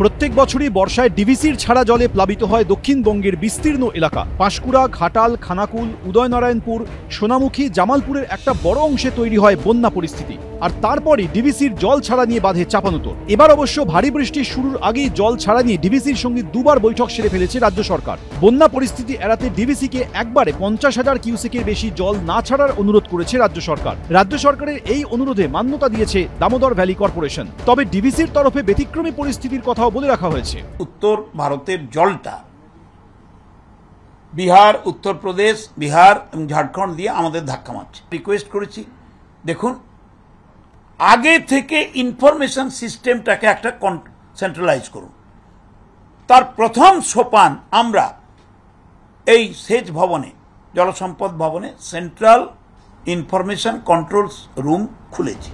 প্রত্যেক বছরই বর্ষায় ডিভিসির ছাড়া জলে প্লাবিত হয় দক্ষিণবঙ্গের বিস্তীর্ণ এলাকা। পাঁশকুড়া, ঘাটাল, খানাকুল, উদয়নারায়ণপুর, সোনামুখী, জামালপুরের একটা বড় অংশে তৈরি হয় বন্যা পরিস্থিতি। আর তারপরই ডিভিসির জল ছাড়া নিয়ে বাঁধে চাপানোতর। এবার অবশ্য ভারী বৃষ্টির শুরুর আগেই জল ছাড়া নিয়ে ডিভিসির সঙ্গে দুবার বৈঠক সেরে ফেলেছে রাজ্য সরকার। বন্যা পরিস্থিতি এড়াতে ডিভিসিকে একবারে 50,000 কিউসেকের বেশি জল না ছাড়ার অনুরোধ করেছে রাজ্য সরকার। রাজ্য সরকারের এই অনুরোধে মান্যতা দিয়েছে দামোদর ভ্যালি কর্পোরেশন। তবে ডিভিসির তরফে ব্যতিক্রমী পরিস্থিতির কথাও বলে রাখা হয়েছে। উত্তর ভারতের জলটা বিহার, উত্তরপ্রদেশ, বিহার এবং ঝাড়খণ্ড দিয়ে আমাদের ধাক্কা মারছে। রিকোয়েস্ট করেছি, দেখুন আগে থেকে ইনফরমেশন সিস্টেমটাকে একটা সেন্ট্রালাইজ করুন। তার প্রথম সোপান আমরা এই সেচ ভবনে, জলসম্পদ ভবনে সেন্ট্রাল ইনফরমেশন কন্ট্রোল রুম খুলেছি।